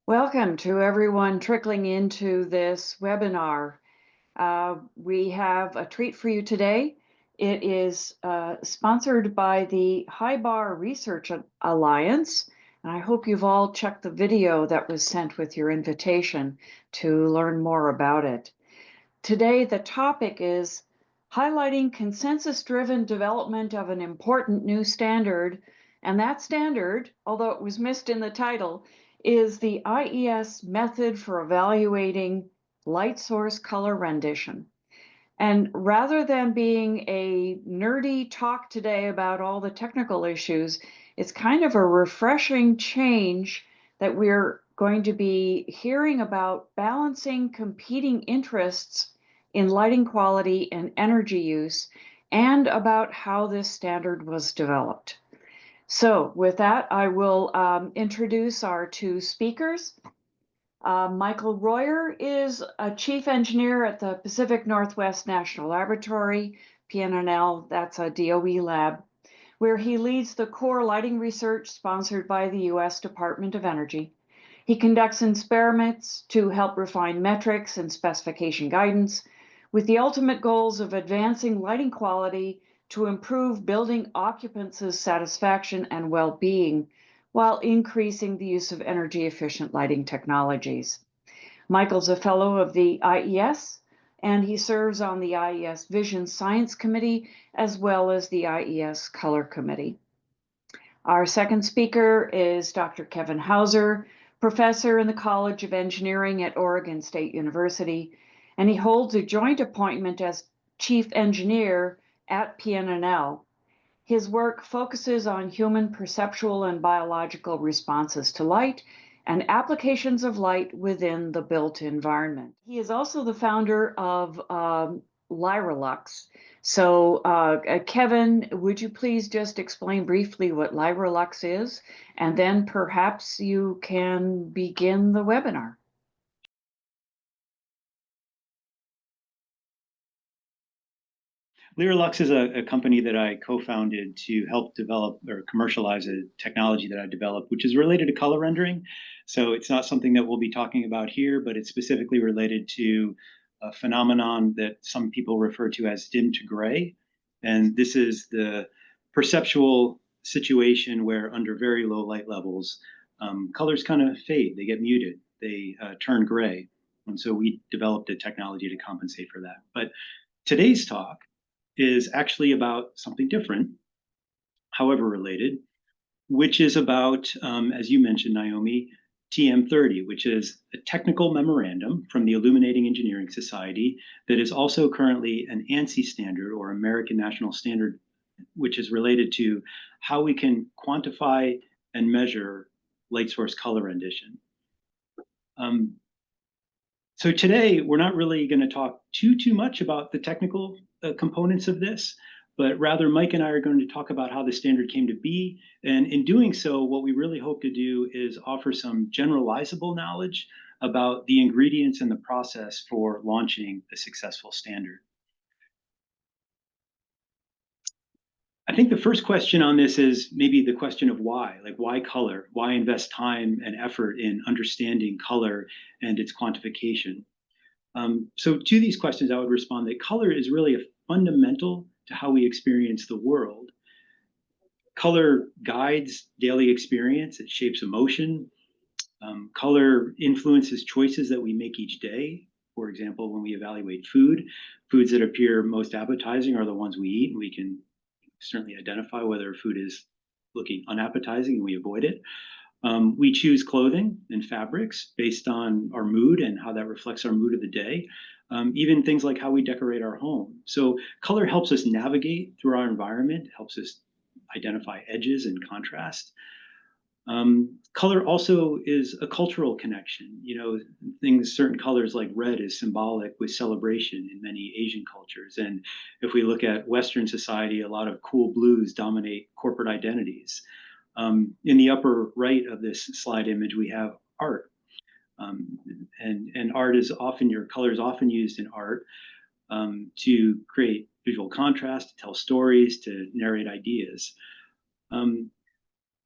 Welcome to everyone trickling into this webinar. We have a treat for you today. It is sponsored by the High Bar Research Alliance, and I hope you've all checked the video that was sent with your invitation to learn more about it. Today, the topic is highlighting consensus-driven development of an important new standard, and that standard, although it was missed in the title, is the IES method for evaluating light source color rendition. And rather than being a nerdy talk today about all the technical issues, it's kind of a refreshing change that we're going to be hearing about balancing competing interests in lighting quality and energy use, and about how this standard was developed. So with that, I will introduce our two speakers. Michael Royer is a chief engineer at the Pacific Northwest National Laboratory, PNNL, that's a DOE lab, where he leads the core lighting research sponsored by the US Department of Energy. He conducts experiments to help refine metrics and specification guidance with the ultimate goals of advancing lighting quality to improve building occupants' satisfaction and well-being while increasing the use of energy-efficient lighting technologies. Michael's a fellow of the IES, and he serves on the IES Vision Science Committee as well as the IES Color Committee. Our second speaker is Dr. Kevin Hauser, professor in the College of Engineering at Oregon State University, and he holds a joint appointment as chief engineer at PNNL. His work focuses on human perceptual and biological responses to light and applications of light within the built environment. He is also the founder of LyraLux. So Kevin, would you please just explain briefly what LyraLux is, and then perhaps you can begin the webinar. LyraLux is a company that I co-founded to help develop or commercialize a technology that I developed, which is related to color rendering. So it's not something that we'll be talking about here, but it's specifically related to a phenomenon that some people refer to as dim to gray. And this is the perceptual situation where under very low light levels, colors kind of fade, they get muted, they turn gray. And so we developed a technology to compensate for that. But today's talk is actually about something different, however related, which is about, as you mentioned, Naomi, TM30, which is a technical memorandum from the Illuminating Engineering Society that is also currently an ANSI standard, or American National Standard, which is related to how we can quantify and measure light source color rendition. So today, we're not really going to talk too much about the technical components of this, but rather Mike and I are going to talk about how the standard came to be. And in doing so, what we really hope to do is offer some generalizable knowledge about the ingredients and the process for launching a successful standard. I think the first question on this is maybe the question of why, like why color? Why invest time and effort in understanding color and its quantification? So to these questions, I would respond that color is really a fundamental to how we experience the world. Color guides daily experience, it shapes emotion. Color influences choices that we make each day. For example, when we evaluate food, foods that appear most appetizing are the ones we eat, and we can certainly identify whether food is looking unappetizing and we avoid it. We choose clothing and fabrics based on our mood and how that reflects our mood of the day. Even things like how we decorate our home. So color helps us navigate through our environment, helps us identify edges and contrast. Color also is a cultural connection. You know, certain colors like red is symbolic with celebration in many Asian cultures. And if we look at Western society, a lot of cool blues dominate corporate identities. In the upper right of this slide image, we have art. And art is often, your color is often used in art to create visual contrast, to tell stories, to narrate ideas.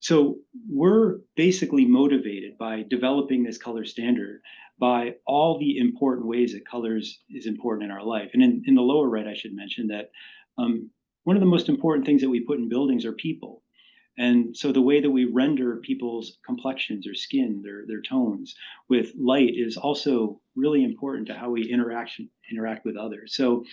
So we're basically motivated by developing this color standard by all the important ways that colors is important in our life. And in the lower right, I should mention that one of the most important things that we put in buildings are people. And so the way that we render people's complexions or skin, their tones with light is also really important to how we interact with others. So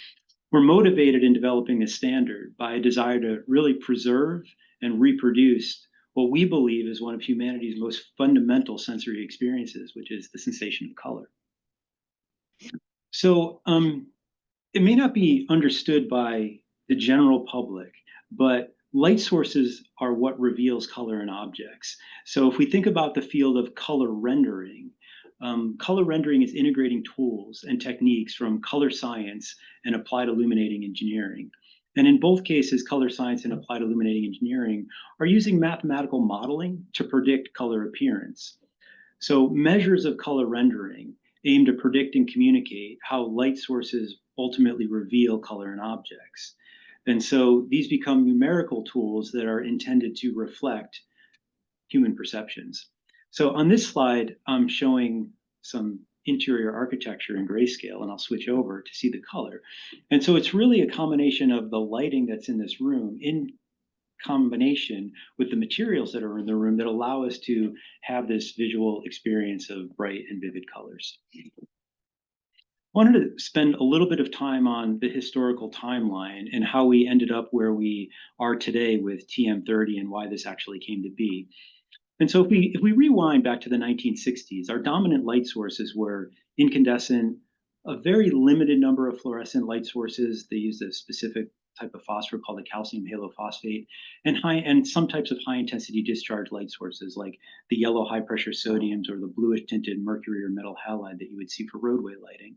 we're motivated in developing this standard by a desire to really preserve and reproduce what we believe is one of humanity's most fundamental sensory experiences, which is the sensation of color. So it may not be understood by the general public, but light sources are what reveals color in objects. So if we think about the field of color rendering is integrating tools and techniques from color science and applied illuminating engineering. And in both cases, color science and applied illuminating engineering are using mathematical modeling to predict color appearance. So measures of color rendering aim to predict and communicate how light sources ultimately reveal color in objects. And so these become numerical tools that are intended to reflect human perceptions. So on this slide, I'm showing some interior architecture in grayscale, and I'll switch over to see the color. And so it's really a combination of the lighting that's in this room in combination with the materials that are in the room that allow us to have this visual experience of bright and vivid colors. I wanted to spend a little bit of time on the historical timeline and how we ended up where we are today with TM30 and why this actually came to be. And so if we rewind back to the 1960s, our dominant light sources were incandescent, a very limited number of fluorescent light sources. They used a specific type of phosphor called the calcium halophosphate, and some types of high intensity discharge light sources like the yellow high pressure sodiums or the bluish tinted mercury or metal halide that you would see for roadway lighting.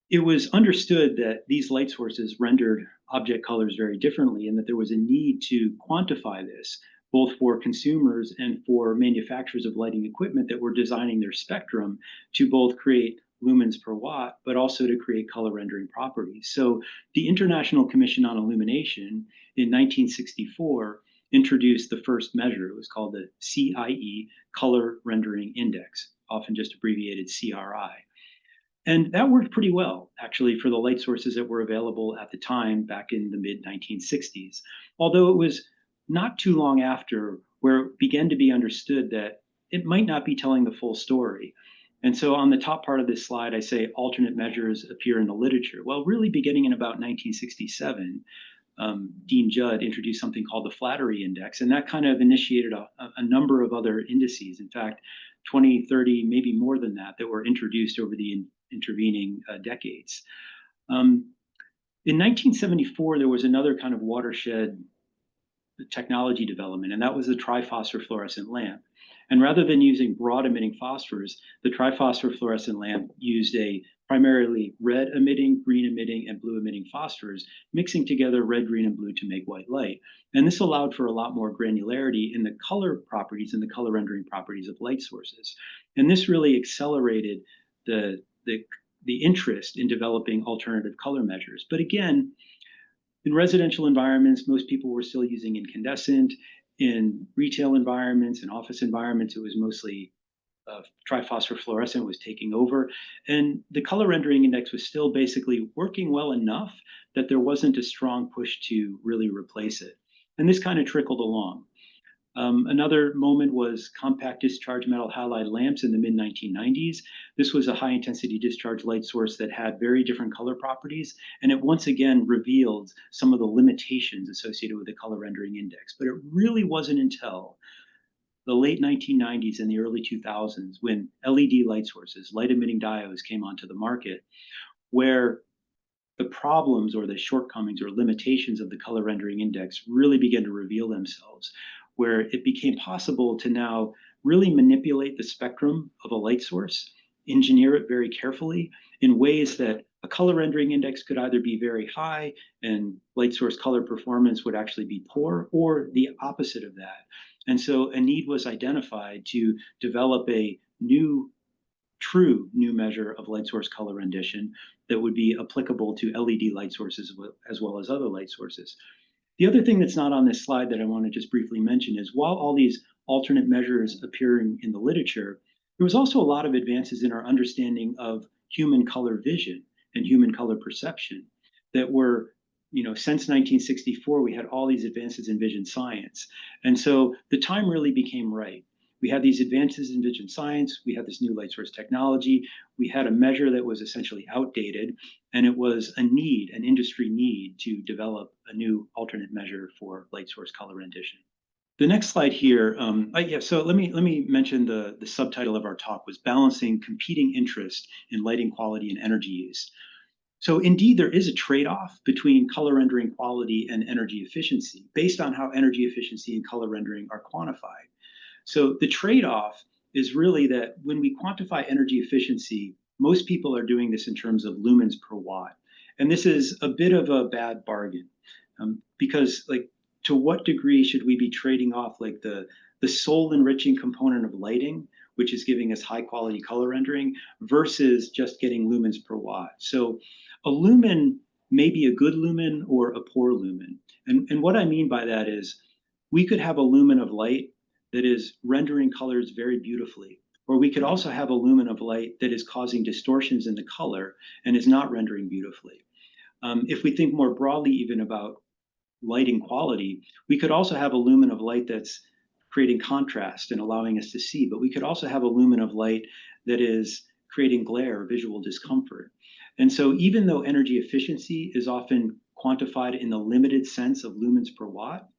It was understood that these light sources rendered object colors very differently and that there was a need to quantify this both for consumers and for manufacturers of lighting equipment that were designing their spectrum to both create lumens per watt, but also to create color rendering properties. So the International Commission on Illumination in 1964 introduced the first measure. It was called the CIE, Color Rendering Index, often just abbreviated CRI. And that worked pretty well, actually, for the light sources that were available at the time back in the mid 1960s. Although it was not too long after where it began to be understood that it might not be telling the full story. And so on the top part of this slide, I say alternate measures appear in the literature. Well, really beginning in about 1967, Dean Judd introduced something called the Flattery Index, and that kind of initiated a number of other indices. In fact, 20, 30, maybe more than that, that were introduced over the intervening decades. In 1974, there was another kind of watershed technology development, and that was the triphosphorescent lamp. And rather than using broad emitting phosphors, the triphosphorescent lamp used a primarily red emitting, green emitting, and blue emitting phosphors, mixing together red, green, and blue to make white light. And this allowed for a lot more granularity in the color properties and the color rendering properties of light sources. And this really accelerated the interest in developing alternative color measures. But again, in residential environments, most people were still using incandescent. In retail environments and office environments, it was mostly triphosphorescent was taking over. And the color rendering index was still basically working well enough that there wasn't a strong push to really replace it. And this kind of trickled along. Another moment was compact discharge metal halide lamps in the mid 1990s. This was a high intensity discharge light source that had very different color properties, and it once again revealed some of the limitations associated with the color rendering index. But it really wasn't until the late 1990s and the early 2000s when LED light sources, light emitting diodes, came onto the market, where the problems or the shortcomings or limitations of the color rendering index really began to reveal themselves, where it became possible to now really manipulate the spectrum of a light source, engineer it very carefully in ways that a color rendering index could either be very high and light source color performance would actually be poor, or the opposite of that. And so a need was identified to develop a true new measure of light source color rendition that would be applicable to LED light sources as well as other light sources. The other thing that's not on this slide that I want to just briefly mention is while all these alternate measures appearing in the literature, there was also a lot of advances in our understanding of human color vision and human color perception that were, since 1964, we had all these advances in vision science. And so the time really became right. We had these advances in vision science. We had this new light source technology. We had a measure that was essentially outdated, and it was an industry need to develop a new alternate measure for light source color rendition. The next slide here, so let me mention the subtitle of our talk was Balancing Competing Interest in Lighting Quality and Energy Use. So indeed, there is a trade-off between color rendering quality and energy efficiency based on how energy efficiency and color rendering are quantified. So the trade-off is really that when we quantify energy efficiency, most people are doing this in terms of lumens per watt. And this is a bit of a bad bargain because to what degree should we be trading off the soul enriching component of lighting, which is giving us high quality color rendering, versus just getting lumens per watt? So a lumen may be a good lumen or a poor lumen. And what I mean by that is we could have a lumen of light that is rendering colors very beautifully, or we could also have a lumen of light that is causing distortions in the color and is not rendering beautifully. If we think more broadly even about lighting quality, we could also have a lumen of light that's creating contrast and allowing us to see, but we could also have a lumen of light that is creating glare or visual discomfort. And so even though energy efficiency is often quantified in the limited sense of lumens per watt,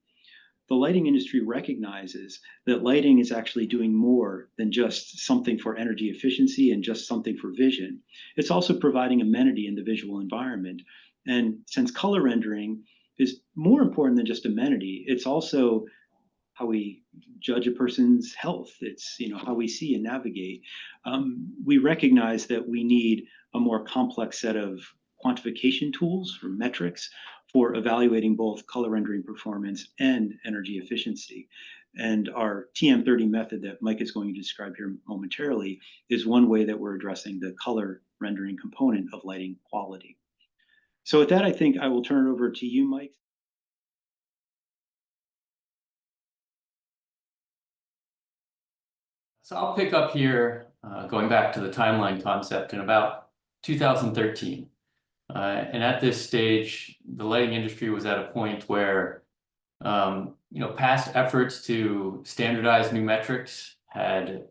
the lighting industry recognizes that lighting is actually doing more than just something for energy efficiency and just something for vision. It's also providing amenity in the visual environment. And since color rendering is more important than just amenity, it's also how we judge a person's health. It's how we see and navigate. We recognize that we need a more complex set of quantification tools or metrics for evaluating both color rendering performance and energy efficiency. And our TM30 method that Mike is going to describe here momentarily is one way that we're addressing the color rendering component of lighting quality. So with that, I think I will turn it over to you, Mike. So I'll pick up here, going back to the timeline concept in about 2013. And at this stage, the lighting industry was at a point where, past efforts to standardize new metrics had,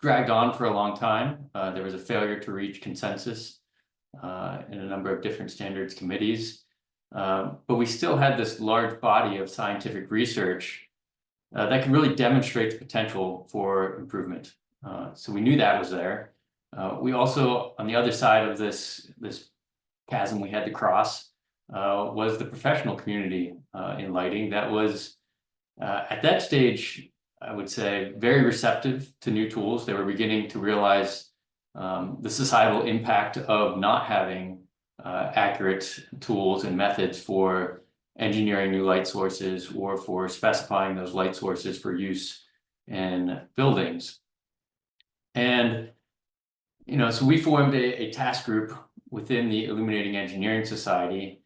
dragged on for a long time. There was a failure to reach consensus in a number of different standards committees. But we still had this large body of scientific research that can really demonstrate the potential for improvement. So we knew that was there. We also, on the other side of this chasm we had to cross, was the professional community in lighting that was, at that stage, I would say, very receptive to new tools. They were beginning to realize the societal impact of not having accurate tools and methods for engineering new light sources or for specifying those light sources for use in buildings. And, so we formed a task group within the Illuminating Engineering Society,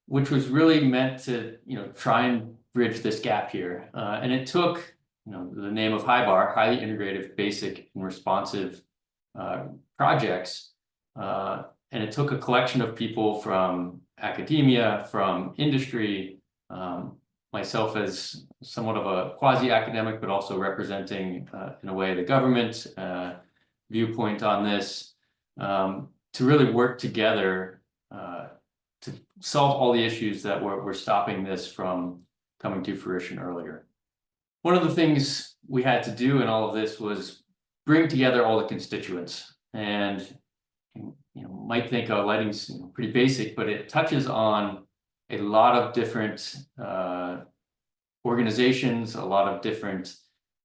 which was really meant to, try and bridge this gap here. And it took, the name of HIBAR, Highly Integrative, Basic, and Responsive projects. And it took a collection of people from academia, from industry, myself as somewhat of a quasi-academic, but also representing, in a way, the government viewpoint on this, to really work together to solve all the issues that were stopping this from coming to fruition earlier. One of the things we had to do in all of this was bring together all the constituents. And might think lighting's pretty basic, but it touches on a lot of different organizations, a lot of different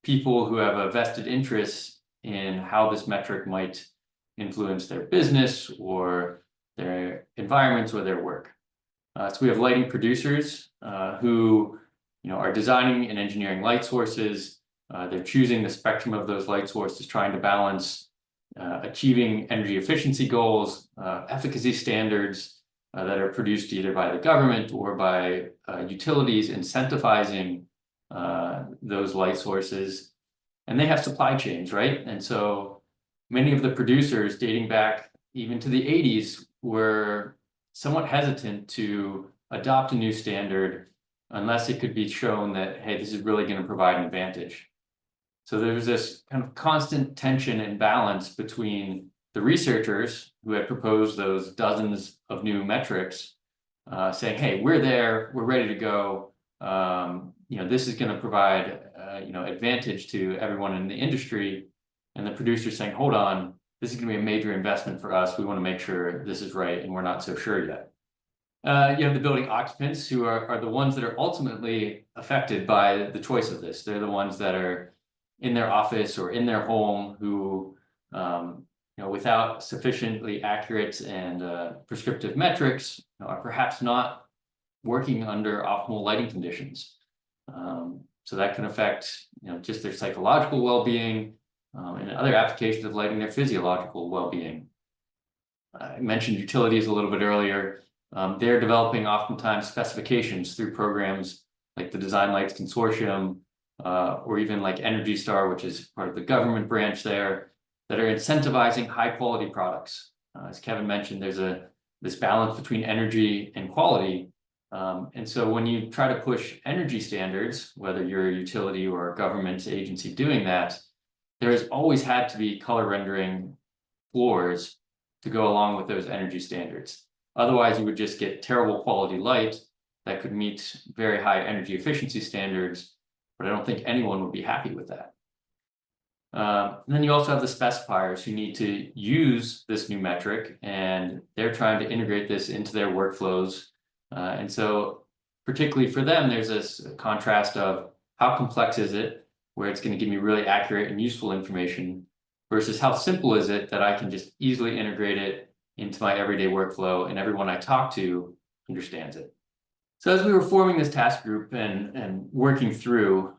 people who have a vested interest in how this metric might influence their business or their environments or their work. So we have lighting producers who are designing and engineering light sources. They're choosing the spectrum of those light sources, trying to balance achieving energy efficiency goals, efficacy standards, that are produced either by the government or by utilities incentivizing those light sources. And they have supply chains, right? And so many of the producers dating back even to the 80s were somewhat hesitant to adopt a new standard unless it could be shown that, hey, this is really going to provide an advantage. So there was this kind of constant tension and balance between the researchers who had proposed those dozens of new metrics, saying, hey, we're there, we're ready to go. This is going to provide, advantage to everyone in the industry. And the producers saying, hold on, this is going to be a major investment for us. We want to make sure this is right, and we're not so sure yet. You have the building occupants who are the ones that are ultimately affected by the choice of this. They're the ones that are in their office or in their home who, without sufficiently accurate and prescriptive metrics, are perhaps not working under optimal lighting conditions. So that can affect, just their psychological well-being, and other applications of lighting, their physiological well-being. I mentioned utilities a little bit earlier. They're developing oftentimes specifications through programs like the Design Lights Consortium, or even like Energy Star, which is part of the government branch there, that are incentivizing high quality products. As Kevin mentioned, there's this balance between energy and quality. And so when you try to push energy standards, whether you're a utility or a government agency doing that, there has always had to be color rendering floors to go along with those energy standards. Otherwise, you would just get terrible quality light that could meet very high energy efficiency standards, but I don't think anyone would be happy with that. And then you also have the specifiers who need to use this new metric, and they're trying to integrate this into their workflows. And so particularly for them, there's this contrast of how complex is it, where it's going to give me really accurate and useful information, versus how simple is it that I can just easily integrate it into my everyday workflow and everyone I talk to understands it. So as we were forming this task group and working through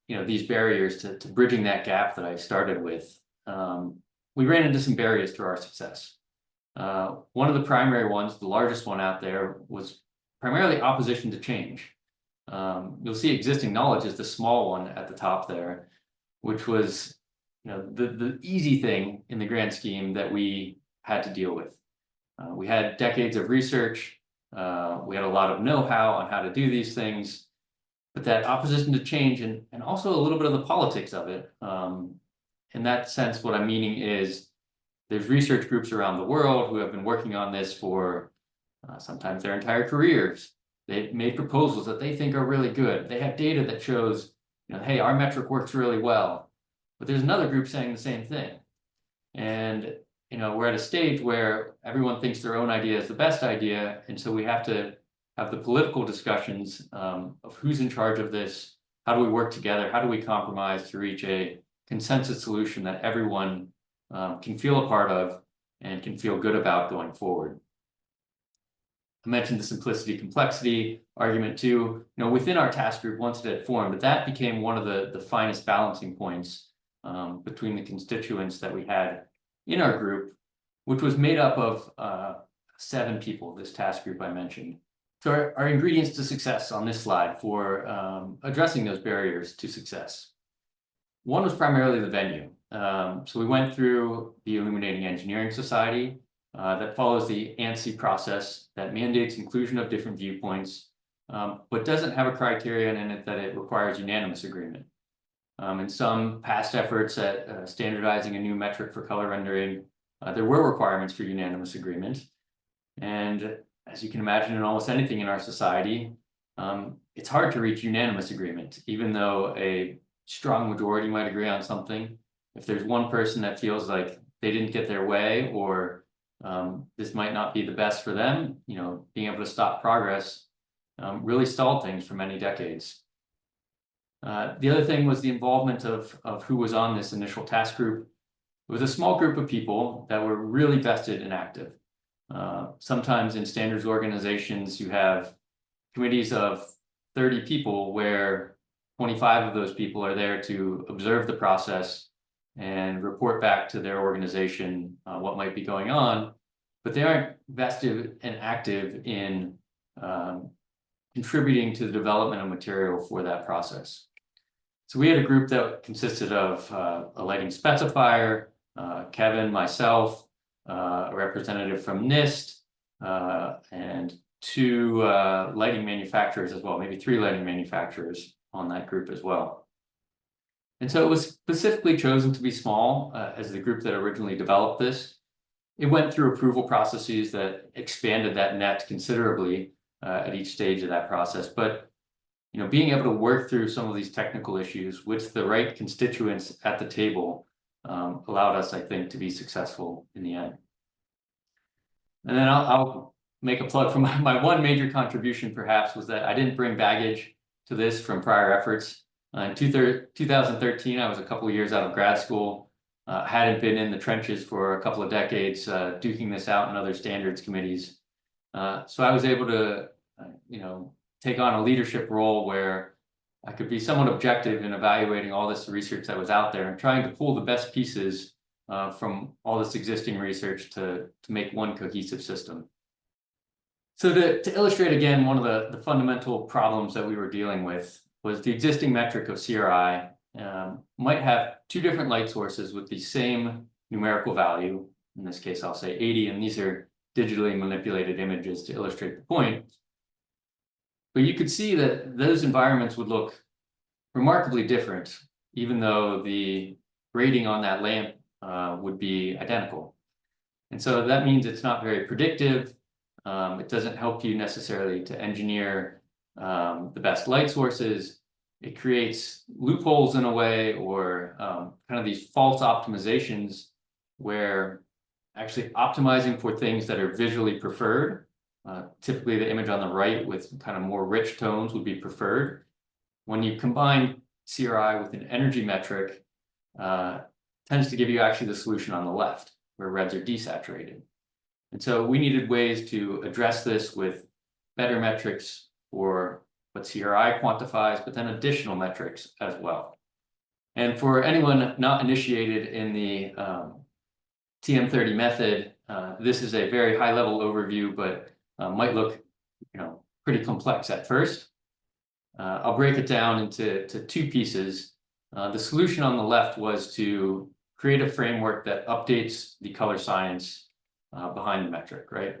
these barriers to bridging that gap that I started with, we ran into some barriers to our success. One of the primary ones, the largest one out there, was primarily opposition to change. You'll see existing knowledge is the small one at the top there, which was the easy thing in the grand scheme that we had to deal with. We had decades of research. We had a lot of know-how on how to do these things, but that opposition to change and also a little bit of the politics of it. In that sense, what I'm meaning is there's research groups around the world who have been working on this for sometimes their entire careers. They've made proposals that they think are really good. They have data that shows, hey, our metric works really well. But there's another group saying the same thing. And we're at a stage where everyone thinks their own idea is the best idea. And so we have to have the political discussions of who's in charge of this, how do we work together, how do we compromise to reach a consensus solution that everyone can feel a part of and can feel good about going forward. I mentioned the simplicity complexity argument too. Within our task group, once it had formed, that became one of the finest balancing points between the constituents that we had in our group, which was made up of 7 people, this task group I mentioned. So our ingredients to success on this slide for addressing those barriers to success. One was primarily the venue. So we went through the Illuminating Engineering Society that follows the ANSI process that mandates inclusion of different viewpoints, but doesn't have a criterion in it that it requires unanimous agreement. In some past efforts at standardizing a new metric for color rendering, there were requirements for unanimous agreement. And as you can imagine, in almost anything in our society, it's hard to reach unanimous agreement, even though a strong majority might agree on something. If there's one person that feels like they didn't get their way, or this might not be the best for them, being able to stop progress really stalled things for many decades. The other thing was the involvement of who was on this initial task group. It was a small group of people that were really vested and active. Sometimes in standards organizations, you have committees of 30 people where 25 of those people are there to observe the process and report back to their organization what might be going on. but they aren't vested and active in contributing to the development of material for that process. So we had a group that consisted of a lighting specifier, Kevin, myself, a representative from NIST, and two lighting manufacturers as well, maybe three lighting manufacturers on that group as well. And so it was specifically chosen to be small as the group that originally developed this. It went through approval processes that expanded that net considerably at each stage of that process. But being able to work through some of these technical issues with the right constituents at the table allowed us, I think, to be successful in the end. And then I'll make a plug for my one major contribution, perhaps, was that I didn't bring baggage to this from prior efforts. In 2013, I was a couple of years out of grad school, hadn't been in the trenches for a couple of decades, duking this out in other standards committees. So I was able to, take on a leadership role where I could be somewhat objective in evaluating all this research that was out there and trying to pull the best pieces from all this existing research to make one cohesive system. So to illustrate again, one of the fundamental problems that we were dealing with was the existing metric of CRI might have two different light sources with the same numerical value. In this case, I'll say 80, and these are digitally manipulated images to illustrate the point. But you could see that those environments would look remarkably different, even though the rating on that lamp would be identical. And so that means it's not very predictive. It doesn't help you necessarily to engineer the best light sources. It creates loopholes in a way, or kind of these false optimizations where actually optimizing for things that are visually preferred. Typically the image on the right with kind of more rich tones would be preferred. When you combine CRI with an energy metric, tends to give you actually the solution on the left, where reds are desaturated. And so we needed ways to address this with better metrics for what CRI quantifies, but then additional metrics as well. And for anyone not initiated in the TM30 method, this is a very high-level overview, but might look, pretty complex at first. I'll break it down into two pieces. The solution on the left was to create a framework that updates the color science behind the metric, right?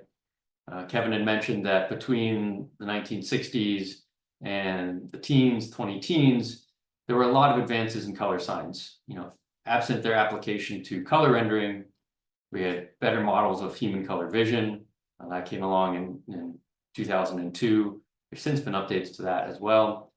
Kevin had mentioned that between the 1960s and the 20 teens, there were a lot of advances in color science. Absent their application to color rendering, we had better models of human color vision. That came along in 2002. There's since been updates to that as well.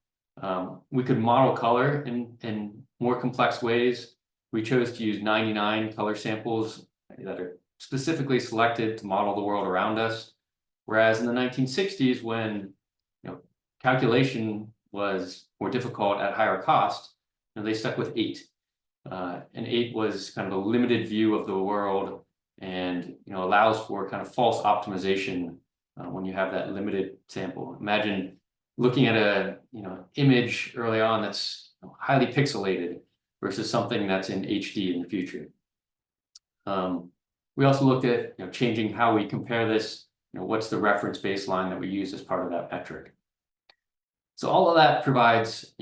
We could model color in more complex ways. We chose to use 99 color samples that are specifically selected to model the world around us. Whereas in the 1960s, when calculation was more difficult at higher cost, they stuck with 8. And 8 was kind of a limited view of the world, and allows for kind of false optimization when you have that limited sample. Imagine looking at a image early on that's highly pixelated versus something that's in HD in the future. We also looked at changing how we compare this. What's the reference baseline that we use as part of that metric? So all of that provides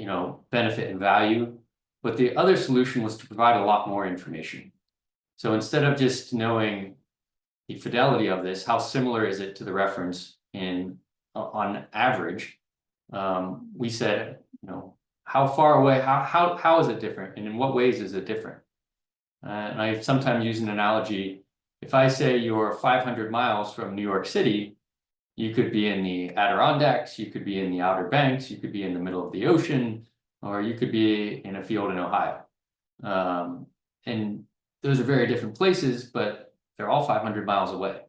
benefit and value, but the other solution was to provide a lot more information. So instead of just knowing the fidelity of this, how similar is it to the reference on average, we said, how far away, how is it different, and in what ways is it different? And I sometimes use an analogy. If I say you're 500 miles from New York City, you could be in the Adirondacks, you could be in the Outer Banks, you could be in the middle of the ocean, or you could be in a field in Ohio. And those are very different places, but they're all 500 miles away.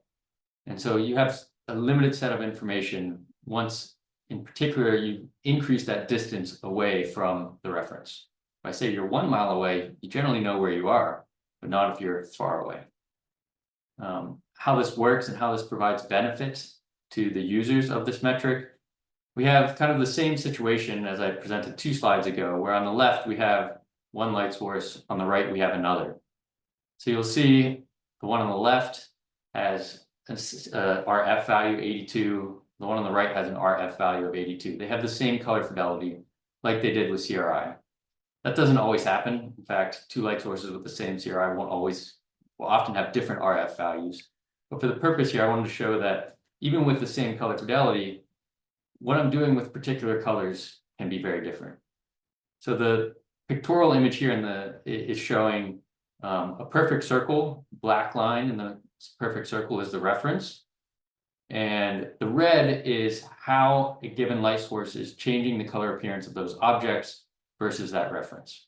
And so you have a limited set of information once, in particular, you increase that distance away from the reference. If I say you're 1 mile away, you generally know where you are, but not if you're far away. How this works and how this provides benefits to the users of this metric, we have kind of the same situation as I presented 2 slides ago, where on the left we have one light source, on the right we have another. So you'll see the one on the left has RF value 82. The one on the right has an RF value of 82. They have the same color fidelity like they did with CRI. That doesn't always happen. In fact, two light sources with the same CRI will often have different RF values. But for the purpose here, I wanted to show that even with the same color fidelity, what I'm doing with particular colors can be very different. So the pictorial image here is showing a perfect circle, black line in the perfect circle is the reference. And the red is how a given light source is changing the color appearance of those objects versus that reference.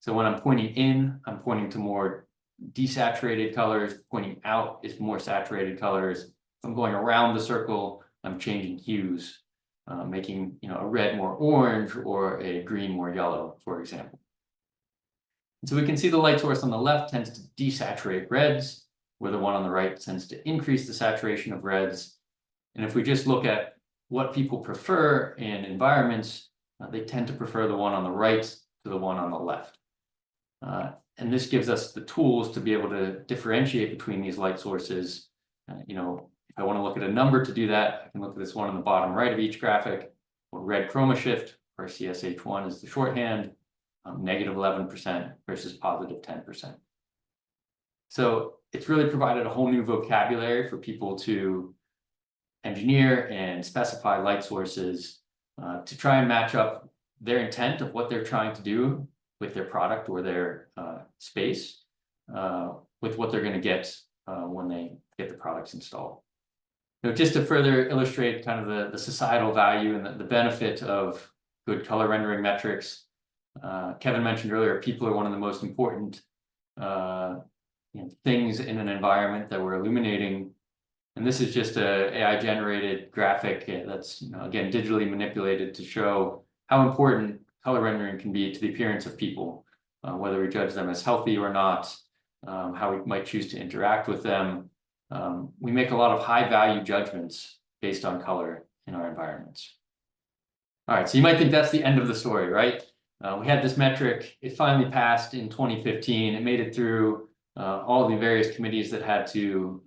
So when I'm pointing in, I'm pointing to more desaturated colors. Pointing out is more saturated colors. If I'm going around the circle, I'm changing hues, making a red more orange or a green more yellow, for example. And so we can see the light source on the left tends to desaturate reds, where the one on the right tends to increase the saturation of reds. And if we just look at what people prefer in environments, they tend to prefer the one on the right to the one on the left. And this gives us the tools to be able to differentiate between these light sources. If I want to look at a number to do that, I can look at this one on the bottom right of each graphic, or red chroma shift, or CSH1 is the shorthand, negative 11% versus positive 10%. So it's really provided a whole new vocabulary for people to engineer and specify light sources to try and match up their intent of what they're trying to do with their product or their space with what they're going to get when they get the products installed. Just to further illustrate kind of the societal value and the benefit of good color rendering metrics, Kevin mentioned earlier, people are one of the most important things in an environment that we're illuminating. And this is just a AI generated graphic that's again digitally manipulated to show how important color rendering can be to the appearance of people, whether we judge them as healthy or not, how we might choose to interact with them. We make a lot of high value judgments based on color in our environments. All right, so you might think that's the end of the story, right? We had this metric, it finally passed in 2015, it made it through all the various committees that had to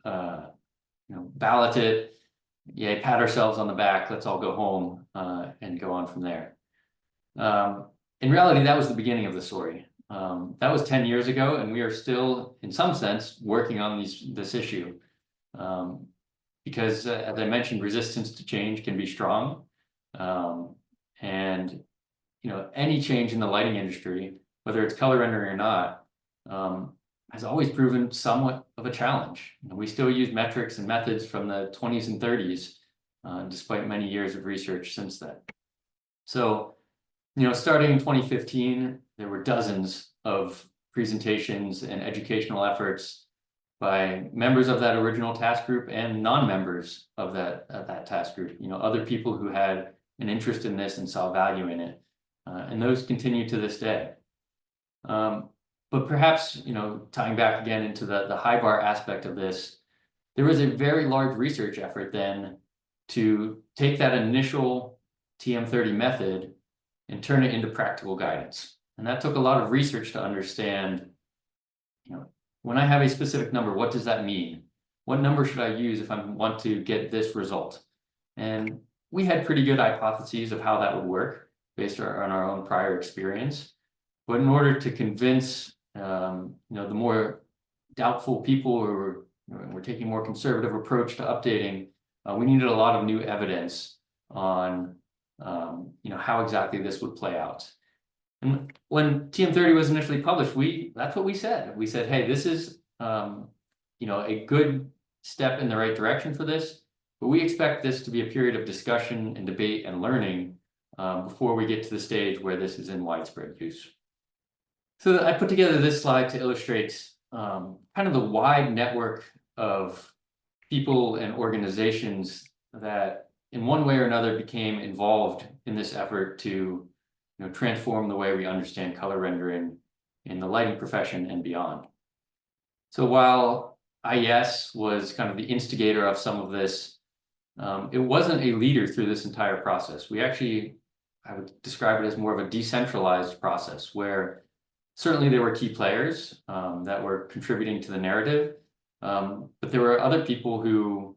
ballot it. Yay, pat ourselves on the back, let's all go home and go on from there. In reality, that was the beginning of the story. That was 10 years ago, and we are still, in some sense, working on this issue. Because, as I mentioned, resistance to change can be strong. And any change in the lighting industry, whether it's color rendering or not, has always proven somewhat of a challenge. We still use metrics and methods from the 20s and 30s, despite many years of research since then. So, starting in 2015, there were dozens of presentations and educational efforts by members of that original task group and non-members of that task group. Other people who had an interest in this and saw value in it, and those continue to this day. But perhaps, tying back again into the high bar aspect of this, there was a very large research effort then to take that initial TM30 method and turn it into practical guidance. And that took a lot of research to understand, when I have a specific number, what does that mean? What number should I use if I want to get this result? And we had pretty good hypotheses of how that would work based on our own prior experience. But in order to convince the more doubtful people who were taking a more conservative approach to updating, we needed a lot of new evidence on how exactly this would play out. And when TM30 was initially published, that's what we said. We said, hey, this is a good step in the right direction for this, but we expect this to be a period of discussion and debate and learning before we get to the stage where this is in widespread use. So I put together this slide to illustrate kind of the wide network of people and organizations that in one way or another became involved in this effort to transform the way we understand color rendering in the lighting profession and beyond. So while IES was kind of the instigator of some of this, it wasn't a leader through this entire process. I would describe it as more of a decentralized process where certainly there were key players that were contributing to the narrative, But there were other people who,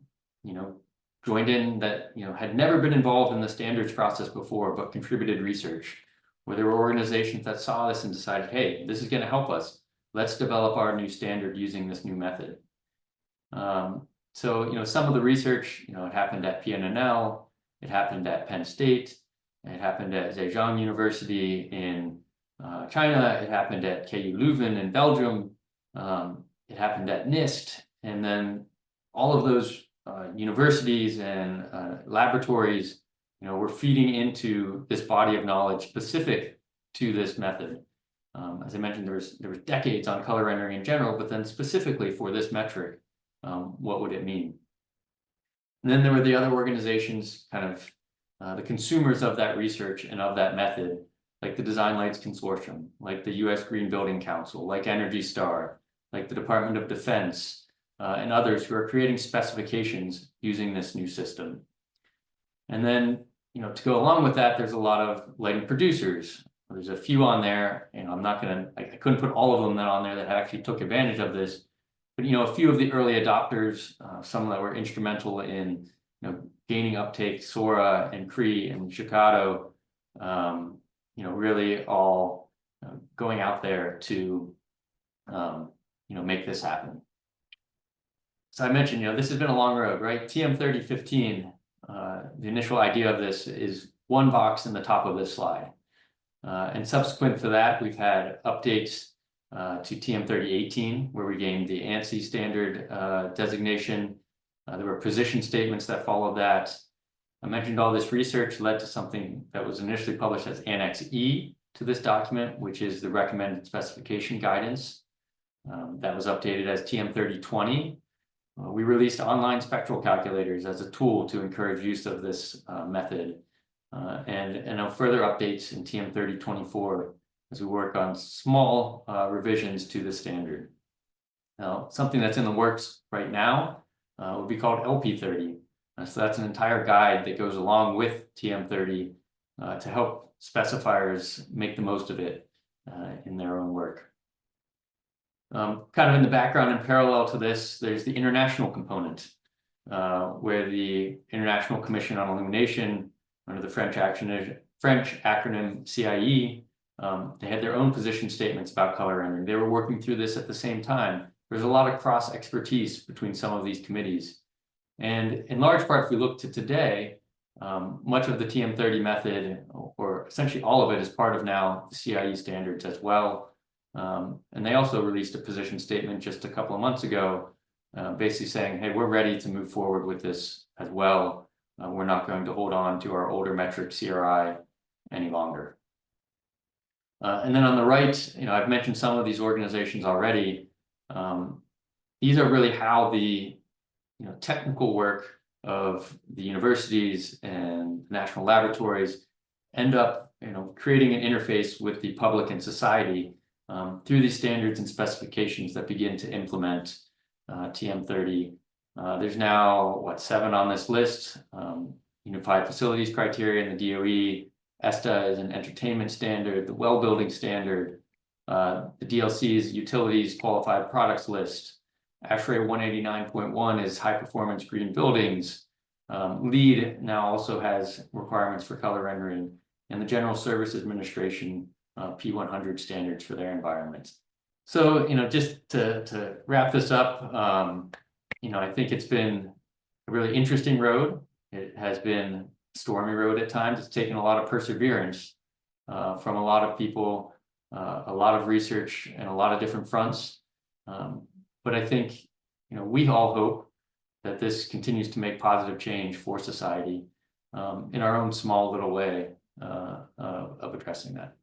joined in that, had never been involved in the standards process before, but contributed research, where there were organizations that saw this and decided, hey, this is going to help us. Let's develop our new standard using this new method. So, some of the research, it happened at PNNL, it happened at Penn State, it happened at Zhejiang University in China, it happened at KU Leuven in Belgium, it happened at NIST, and then all of those universities and laboratories, were feeding into this body of knowledge specific to this method. As I mentioned, there was decades on color rendering in general, but then specifically for this metric, what would it mean? And then there were the other organizations, kind of the consumers of that research and of that method, like the Design Lights Consortium, like the US Green Building Council, like Energy Star, like the Department of Defense, and others who are creating specifications using this new system. And then, to go along with that, there's a lot of lighting producers. There's a few on there, I couldn't put all of them on there that actually took advantage of this, but, a few of the early adopters, some that were instrumental in, gaining uptake, Sora and Cree and Chicado, really all going out there to, make this happen. So I mentioned, this has been a long road, right? TM3015, the initial idea of this is one box in the top of this slide. And subsequent to that, we've had updates to TM3018, where we gained the ANSI standard designation. There were position statements that followed that. I mentioned all this research led to something that was initially published as Annex E to this document, which is the recommended specification guidance. That was updated as TM3020. We released online spectral calculators as a tool to encourage use of this method. And further updates in TM3024 as we work on small revisions to the standard. Now, something that's in the works right now would be called LP30. So that's an entire guide that goes along with TM30 to help specifiers make the most of it in their own work. Kind of in the background and parallel to this, there's the international component, where the International Commission on Illumination, under the French acronym CIE, they had their own position statements about color rendering. They were working through this at the same time. There's a lot of cross expertise between some of these committees. And in large part, if we look to today, much of the TM30 method, or essentially all of it, is part of now the CIE standards as well. And they also released a position statement just a couple of months ago, basically saying, hey, we're ready to move forward with this as well. We're not going to hold on to our older metric CRI any longer. And then on the right, I've mentioned some of these organizations already. These are really how the technical work of the universities and national laboratories end up creating an interface with the public and society through these standards and specifications that begin to implement TM30. There's now, 7 on this list. Unified Facilities Criteria in the DOE, ESTA is an entertainment standard, the well building standard, the DLC's Utilities Qualified Products list, ASHRAE 189.1 is high performance green buildings. LEED now also has requirements for color rendering, and the General Services Administration P100 standards for their environments. So, just to wrap this up, I think it's been a really interesting road. It has been a stormy road at times. It's taken a lot of perseverance from a lot of people, a lot of research, and a lot of different fronts. But I think, we all hope that this continues to make positive change for society in our own small little way of addressing that.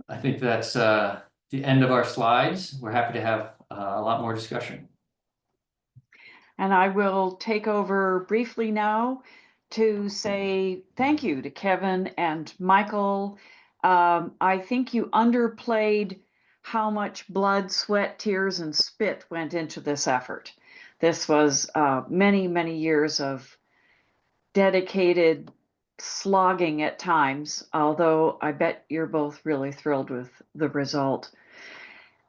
I think that's the end of our slides. We're happy to have a lot more discussion. And I will take over briefly now to say thank you to Kevin and Michael. I think you underplayed how much blood, sweat, tears, and spit went into this effort. This was many, many years of dedicated slogging at times, although I bet you're both really thrilled with the result.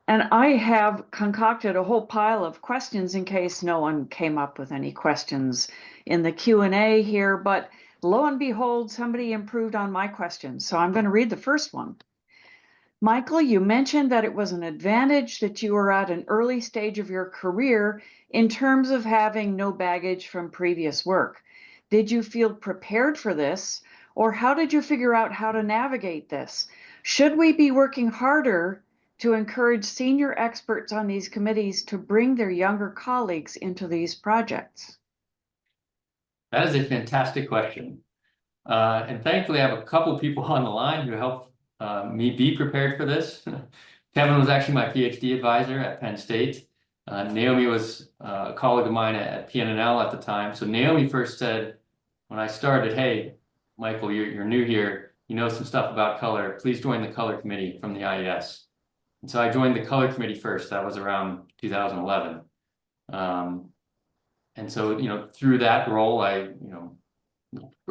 And I have concocted a whole pile of questions in case no one came up with any questions in the Q&A here, but lo and behold, somebody improved on my questions. So I'm going to read the first one. Michael, you mentioned that it was an advantage that you were at an early stage of your career in terms of having no baggage from previous work. Did you feel prepared for this, or how did you figure out how to navigate this? Should we be working harder to encourage senior experts on these committees to bring their younger colleagues into these projects? That is a fantastic question. And thankfully, I have a couple people on the line who helped me be prepared for this. Kevin was actually my PhD advisor at Penn State. Naomi was a colleague of mine at PNNL at the time. So Naomi first said, when I started, hey, Michael, you're new here. You know some stuff about color. Please join the color committee from the IES. And so I joined the color committee first. That was around 2011. And so, through that role, I,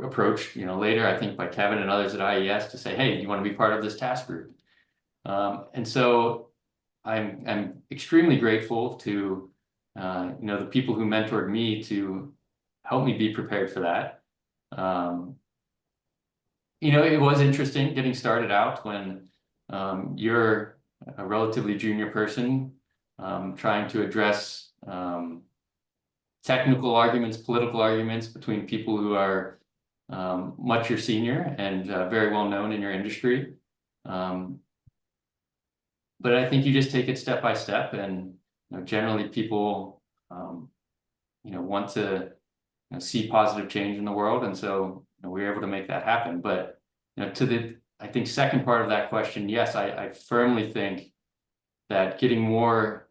approached, later, I think by Kevin and others at IES to say, hey, do you want to be part of this task group? And so I'm extremely grateful to, the people who mentored me to help me be prepared for that. It was interesting getting started out when you're a relatively junior person trying to address technical arguments, political arguments between people who are much your senior and very well known in your industry. But I think you just take it step by step, and generally people want to see positive change in the world, and so we're able to make that happen. But to the I think second part of that question, yes, I firmly think that getting more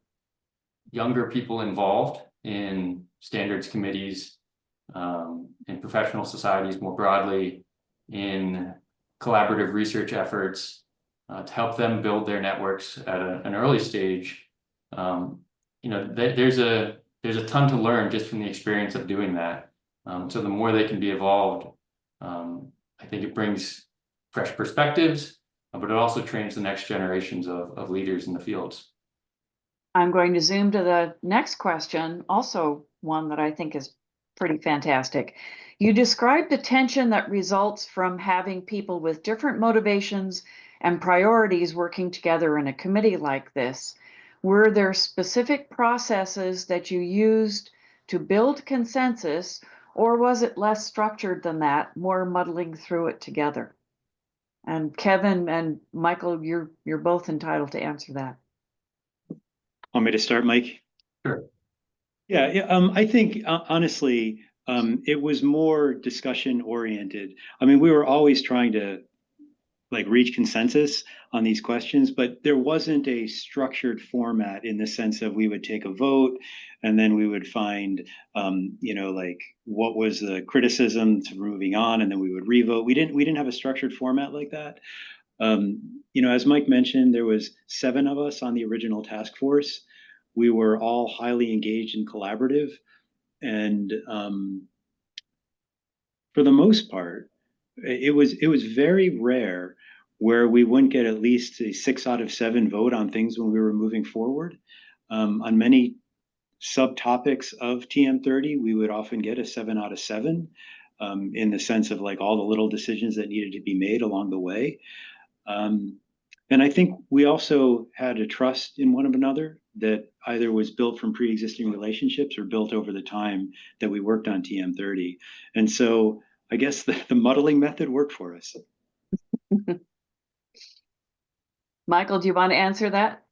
younger people involved in standards committees, in professional societies more broadly, in collaborative research efforts, to help them build their networks at an early stage. There's a ton to learn just from the experience of doing that. So the more they can be involved, I think it brings fresh perspectives, but it also trains the next generations of leaders in the fields. I'm going to zoom to the next question, also one that I think is pretty fantastic. You described the tension that results from having people with different motivations and priorities working together in a committee like this. Were there specific processes that you used to build consensus, or was it less structured than that, more muddling through it together? And Kevin and Michael, you're both entitled to answer that. Want me to start, Mike? Sure. Yeah. I think honestly, it was more discussion oriented. I mean, we were always trying to reach consensus on these questions, but there wasn't a structured format in the sense of we would take a vote and then we would find, what was the criticism to moving on, and then we would revote. We didn't have a structured format like that. As Mike mentioned, there was 7 of us on the original task force. We were all highly engaged and collaborative, and for the most part, it was very rare where we wouldn't get at least a 6 out of 7 vote on things when we were moving forward. On many subtopics of TM30, we would often get a 7 out of 7 in the sense of all the little decisions that needed to be made along the way. And I think we also had a trust in one another that either was built from pre-existing relationships or built over the time that we worked on TM30. And so I guess the muddling method worked for us. Michael, do you want to answer that?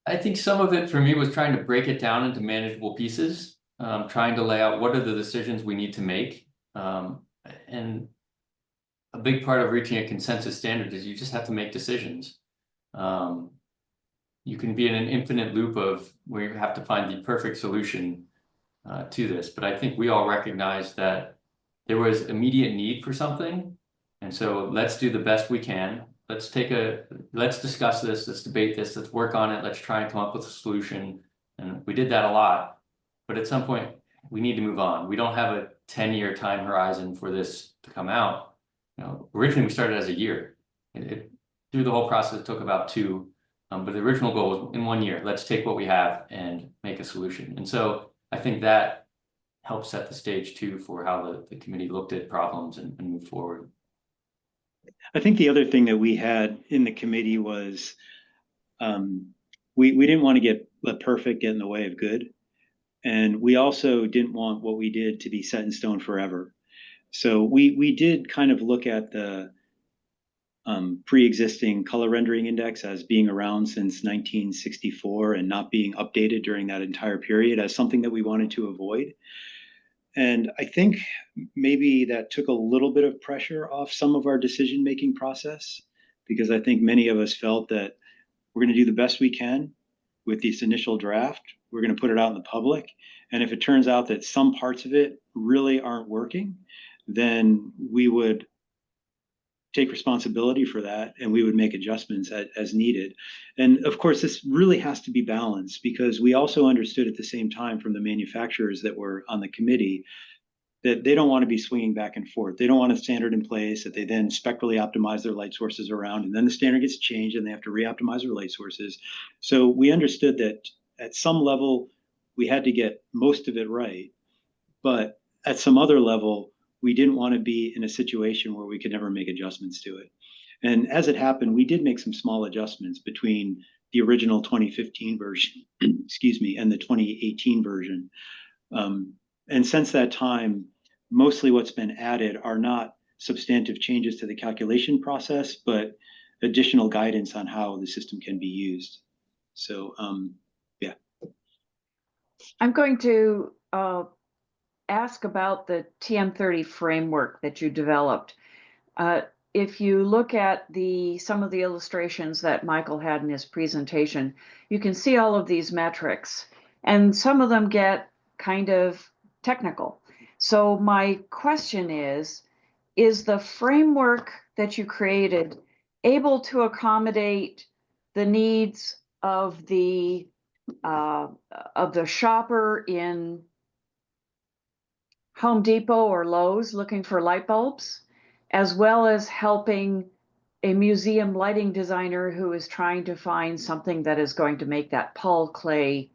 I think some of it for me was trying to break it down into manageable pieces, trying to lay out what are the decisions we need to make. And a big part of reaching a consensus standard is you just have to make decisions. You can be in an infinite loop of where you have to find the perfect solution to this. But I think we all recognize that there was immediate need for something. And so let's do the best we can. Let's discuss this, let's debate this, let's work on it, let's try and come up with a solution. And we did that a lot. But at some point, we need to move on. We don't have a 10-year time horizon for this to come out. Originally we started as a year. Through the whole process, it took about 2. But the original goal was in 1 year, let's take what we have and make a solution. And so I think that helped set the stage too for how the committee looked at problems and moved forward. I think the other thing that we had in the committee was we didn't want to let perfect get in the way of good. And we also didn't want what we did to be set in stone forever. So we did kind of look at the pre-existing color rendering index as being around since 1964 and not being updated during that entire period as something that we wanted to avoid. And I think maybe that took a little bit of pressure off some of our decision-making process, because I think many of us felt that we're going to do the best we can with this initial draft. We're going to put it out in the public. And if it turns out that some parts of it really aren't working, then we would take responsibility for that and we would make adjustments as needed. And of course, this really has to be balanced, because we also understood at the same time from the manufacturers that were on the committee that they don't want to be swinging back and forth. They don't want a standard in place that they then spectrally optimize their light sources around, and then the standard gets changed and they have to re-optimize their light sources. So we understood that at some level, we had to get most of it right. But at some other level, we didn't want to be in a situation where we could never make adjustments to it. And as it happened, we did make some small adjustments between the original 2015 version, excuse me, and the 2018 version. And since that time, mostly what's been added are not substantive changes to the calculation process, but additional guidance on how the system can be used. So, yeah. I'm going to ask about the TM30 framework that you developed. If you look at some of the illustrations that Michael had in his presentation, you can see all of these metrics, and some of them get kind of technical. So my question is the framework that you created able to accommodate the needs of the shopper in Home Depot or Lowe's looking for light bulbs, as well as helping a museum lighting designer who is trying to find something that is going to make that Paul Klee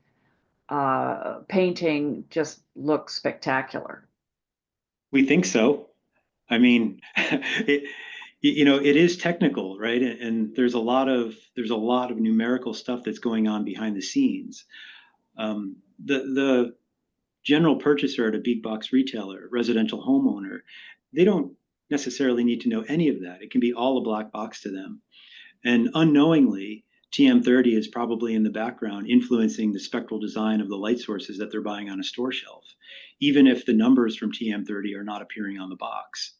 painting just look spectacular? We think so. I mean, it is technical, right? And there's a lot of numerical stuff that's going on behind the scenes. The general purchaser at a big box retailer, residential homeowner, they don't necessarily need to know any of that. It can be all a black box to them. And unknowingly, TM30 is probably in the background influencing the spectral design of the light sources that they're buying on a store shelf, even if the numbers from TM30 are not appearing on the box.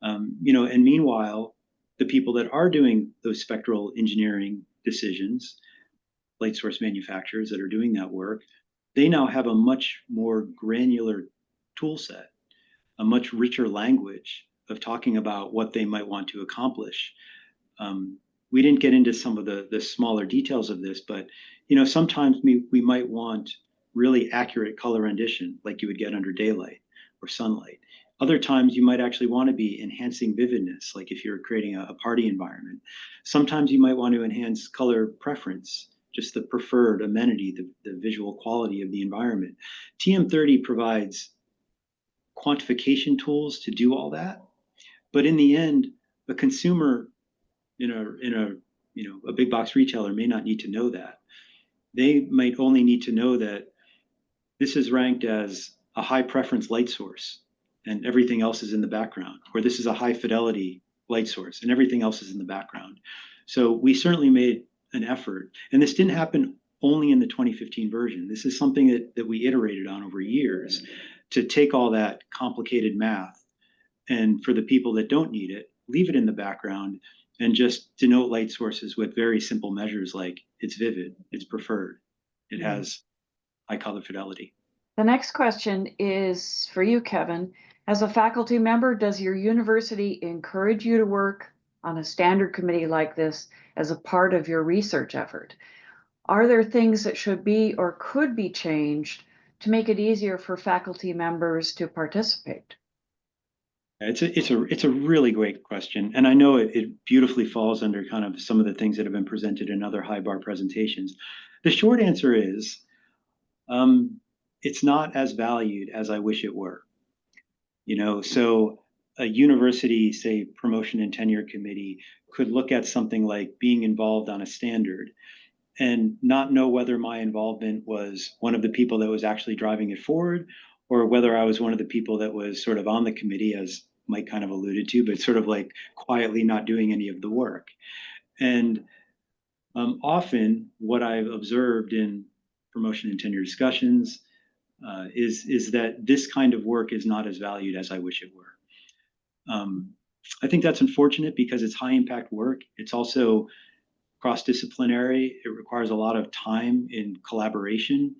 And meanwhile, the people that are doing those spectral engineering decisions, light source manufacturers that are doing that work, they now have a much more granular tool set, a much richer language of talking about what they might want to accomplish. We didn't get into some of the smaller details of this, but sometimes we might want really accurate color rendition like you would get under daylight or sunlight. Other times you might actually want to be enhancing vividness, like if you're creating a party environment. Sometimes you might want to enhance color preference, just the preferred amenity, the visual quality of the environment. TM30 provides quantification tools to do all that. But in the end, a consumer in a big box retailer may not need to know that. They might only need to know that this is ranked as a high preference light source and everything else is in the background, or this is a high fidelity light source and everything else is in the background. So we certainly made an effort, and this didn't happen only in the 2015 version. This is something that we iterated on over years to take all that complicated math and for the people that don't need it, leave it in the background and just denote light sources with very simple measures like it's vivid, it's preferred, it has high color fidelity. The next question is for you, Kevin. As a faculty member, does your university encourage you to work on a standard committee like this as a part of your research effort? Are there things that should be or could be changed to make it easier for faculty members to participate? It's a really great question, and I know it beautifully falls under kind of some of the things that have been presented in other high bar presentations. The short answer is, it's not as valued as I wish it were. So a university, say, promotion and tenure committee, could look at something like being involved on a standard and not know whether my involvement was one of the people that was actually driving it forward, or whether I was one of the people that was sort of on the committee, as Mike kind of alluded to, but sort of like quietly not doing any of the work. And often what I've observed in promotion and tenure discussions is that this kind of work is not as valued as I wish it were. I think that's unfortunate because it's high impact work. It's also cross-disciplinary. It requires a lot of time in collaboration.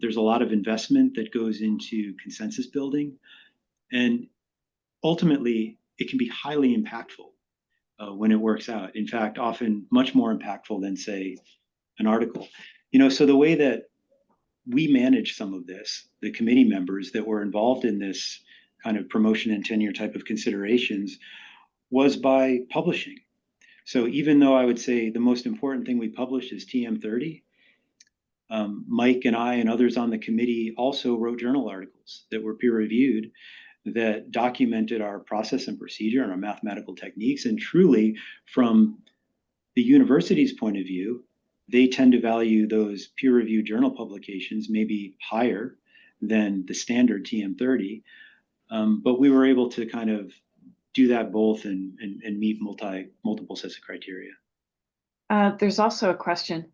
There's a lot of investment that goes into consensus building. And ultimately, it can be highly impactful when it works out. In fact, often much more impactful than, say, an article. So the way that we manage some of this, the committee members that were involved in this kind of promotion and tenure type of considerations, was by publishing. So even though I would say the most important thing we published is TM30, Mike and I and others on the committee also wrote journal articles that were peer reviewed that documented our process and procedure and our mathematical techniques. And truly, from the university's point of view, they tend to value those peer reviewed journal publications maybe higher than the standard TM30. But we were able to kind of do that both and meet multiple sets of criteria. There's also a question.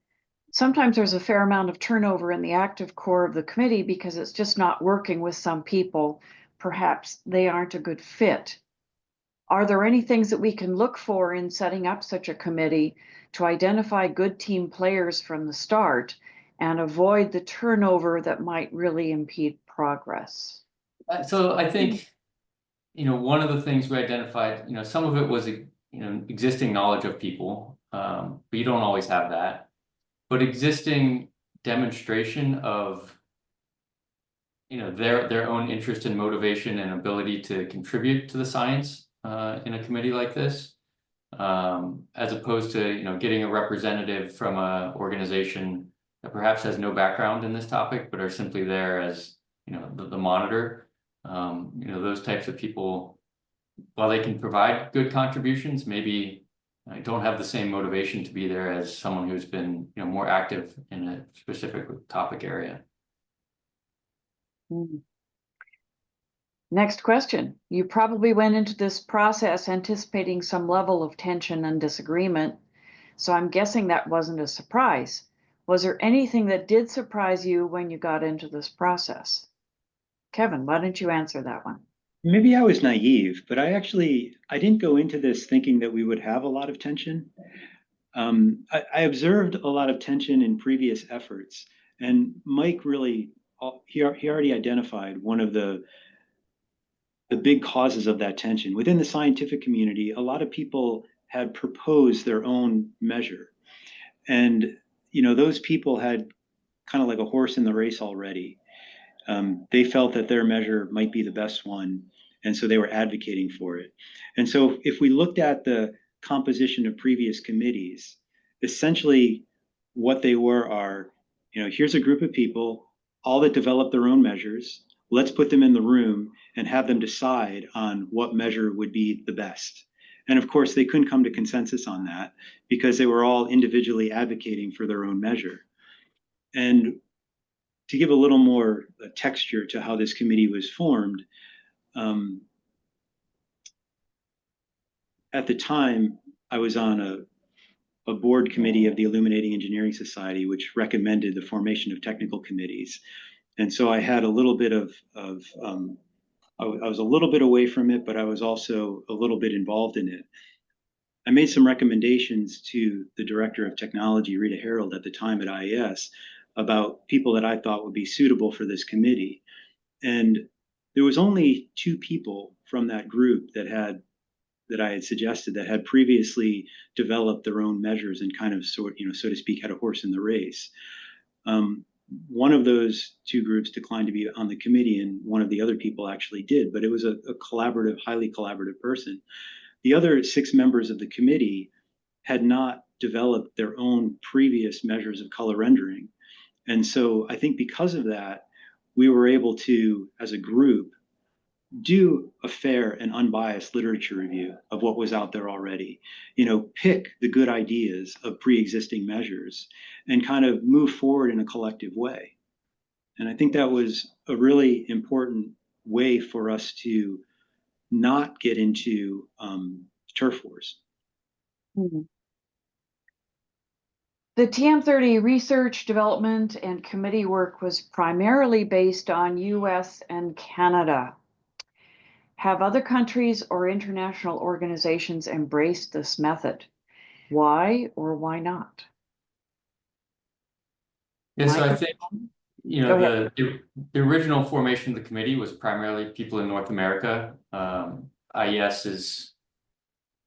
Sometimes there's a fair amount of turnover in the active core of the committee because it's just not working with some people. Perhaps they aren't a good fit. Are there any things that we can look for in setting up such a committee to identify good team players from the start and avoid the turnover that might really impede progress? So I think, one of the things we identified, some of it was, existing knowledge of people, but you don't always have that. But existing demonstration of, their own interest and motivation and ability to contribute to the science in a committee like this, as opposed to, getting a representative from an organization that perhaps has no background in this topic, but are simply there as, the monitor. Those types of people, while they can provide good contributions, maybe don't have the same motivation to be there as someone who's been, more active in a specific topic area. Next question. You probably went into this process anticipating some level of tension and disagreement, so I'm guessing that wasn't a surprise. Was there anything that did surprise you when you got into this process? Kevin, why don't you answer that one? Maybe I was naive, but I didn't go into this thinking that we would have a lot of tension. I observed a lot of tension in previous efforts, and Mike really, he already identified one of the big causes of that tension. Within the scientific community, a lot of people had proposed their own measure. And, those people had kind of like a horse in the race already. They felt that their measure might be the best one, and so they were advocating for it. And so if we looked at the composition of previous committees, essentially what they are, here's a group of people, all that develop their own measures. Let's put them in the room and have them decide on what measure would be the best. And of course, they couldn't come to consensus on that because they were all individually advocating for their own measure. And to give a little more texture to how this committee was formed, at the time, I was on a board committee of the Illuminating Engineering Society, which recommended the formation of technical committees. And so I had a little bit I was a little bit away from it, but I was also a little bit involved in it. I made some recommendations to the director of technology, Rita Harold, at the time at IES, about people that I thought would be suitable for this committee. And there was only 2 people from that group that I had suggested that had previously developed their own measures and kind of so to speak, had a horse in the race. one of those two groups declined to be on the committee, and one of the other people actually did, but it was a collaborative, highly collaborative person. The other 6 members of the committee had not developed their own previous measures of color rendering. And so I think because of that, we were able to, as a group, do a fair and unbiased literature review of what was out there already, pick the good ideas of pre-existing measures and kind of move forward in a collective way. And I think that was a really important way for us to not get into turf wars. Mhm. The TM30 research, development, and committee work was primarily based on US and Canada. Have other countries or international organizations embraced this method? Why or why not? Yeah, so I Michael? think, Go ahead. the original formation of the committee was primarily people in North America. IES is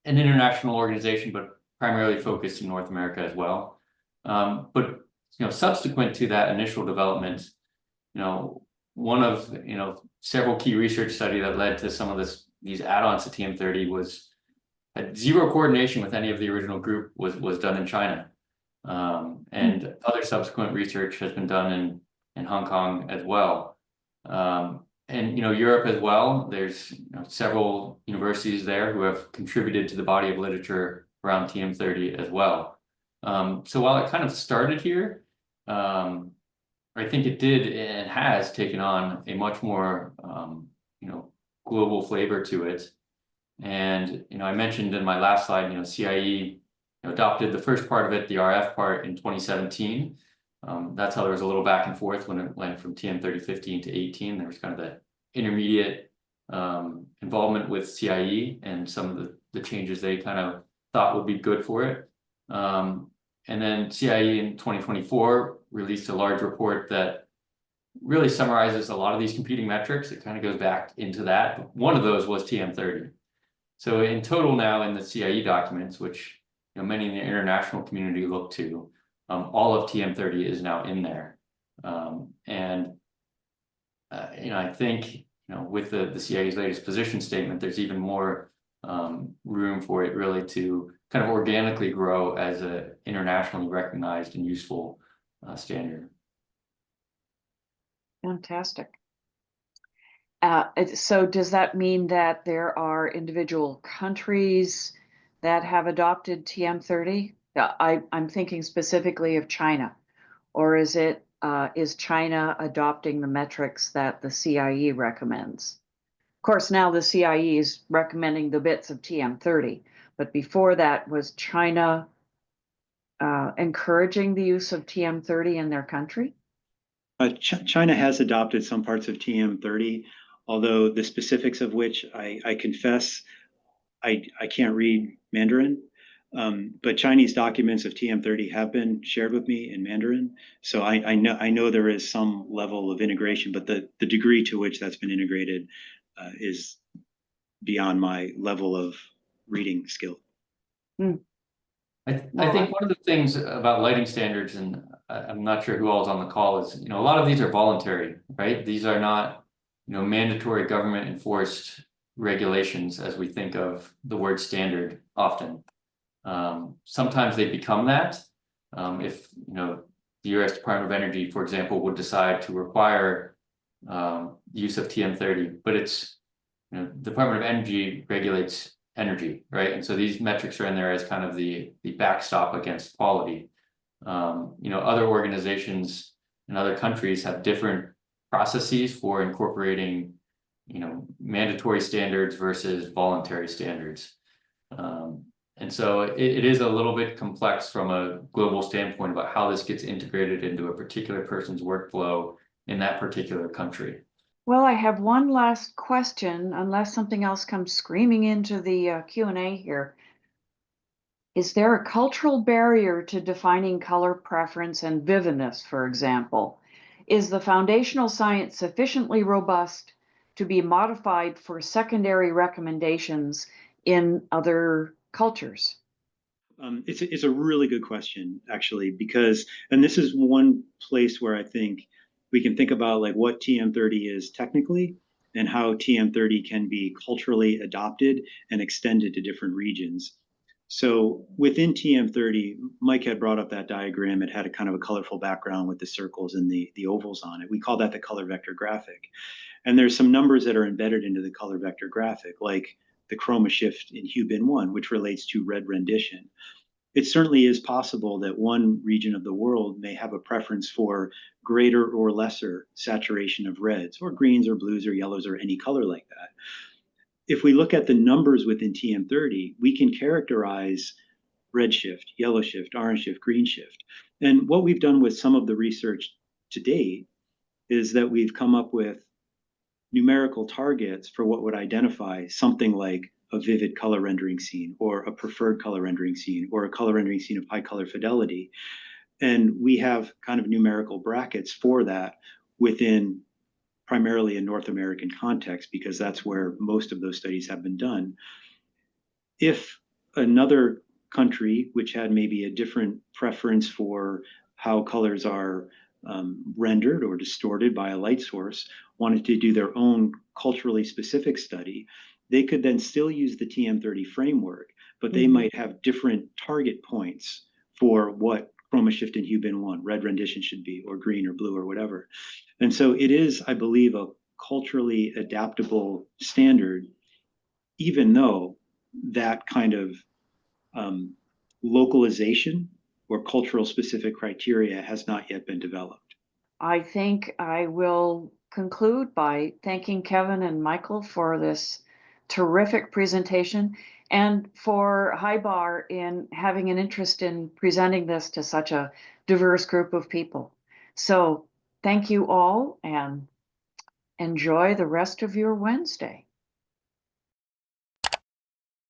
an international organization, but primarily focused in North America as well. But subsequent to that initial development, one of several key research study that led to some of these add-ons to TM30 was had zero coordination with any of the original group was done in China. And other subsequent research has been done in Hong Kong as well. And Europe as well. There's several universities there who have contributed to the body of literature around TM30 as well. So while it kind of started here, I think it did and has taken on a much more global flavor to it. And I mentioned in my last slide, CIE adopted the first part of it, the RF part, in 2017. That's how there was a little back and forth when it went from TM3015 to 18. There was kind of the intermediate involvement with CIE and some of the changes they kind of thought would be good for it. And then CIE in 2024 released a large report that really summarizes a lot of these competing metrics. It kind of goes back into that. But one of those was TM30. So in total now in the CIE documents, which many in the international community look to, all of TM30 is now in there. And I think with the CIE's latest position statement, there's even more room for it really to kind of organically grow as an internationally recognized and useful standard. Fantastic. So does that mean that there are individual countries that have adopted TM30? I'm thinking specifically of China, or is China adopting the metrics that the CIE recommends? Of course, now the CIE is recommending the bits of TM30, but before that, was China encouraging the use of TM30 in their country? China has adopted some parts of TM30, although the specifics of which I confess I can't read Mandarin. But Chinese documents of TM30 have been shared with me in Mandarin, so I know there is some level of integration, but the degree to which that's been integrated is beyond my level of reading skill. I think one of the things about lighting standards, and I'm not sure who all is on the call, is a lot of these are voluntary, right? These are not mandatory government enforced regulations as we think of the word standard often. Sometimes they become that. If the U.S. Department of Energy, for example, would decide to require use of TM30, but it's the Department of Energy regulates energy, right? And so these metrics are in there as kind of the backstop against quality. Other organizations in other countries have different processes for incorporating mandatory standards versus voluntary standards. And so it is a little bit complex from a global standpoint about how this gets integrated into a particular person's workflow in that particular country. Well, I have one last question, unless something else comes screaming into the Q&A here. Is there a cultural barrier to defining color preference and vividness, for example? Is the foundational science sufficiently robust to be modified for secondary recommendations in other cultures? It's a really good question, actually, because, and this is one place where I think we can think about like what TM30 is technically and how TM30 can be culturally adopted and extended to different regions. So within TM30, Mike had brought up that diagram. It had a kind of a colorful background with the circles and the ovals on it. We call that the color vector graphic. And there's some numbers that are embedded into the color vector graphic, like the chroma shift in HuBin1, which relates to red rendition. It certainly is possible that one region of the world may have a preference for greater or lesser saturation of reds or greens or blues or yellows or any color like that. If we look at the numbers within TM30, we can characterize red shift, yellow shift, orange shift, green shift. And what we've done with some of the research to date is that we've come up with numerical targets for what would identify something like a vivid color rendering scene or a preferred color rendering scene or a color rendering scene of high color fidelity. And we have kind of numerical brackets for that within primarily a North American context, because that's where most of those studies have been done. If another country, which had maybe a different preference for how colors are rendered or distorted by a light source, wanted to do their own culturally specific study, they could then still use the TM30 framework, but they might have different target points for what chroma shift in HuBin1, red rendition should be, or green or blue or whatever. And so it is, I believe, a culturally adaptable standard, even though that kind of localization or cultural specific criteria has not yet been developed. I think I will conclude by thanking Kevin and Michael for this terrific presentation and for HiBAR in having an interest in presenting this to such a diverse group of people. So thank you all and enjoy the rest of your Wednesday.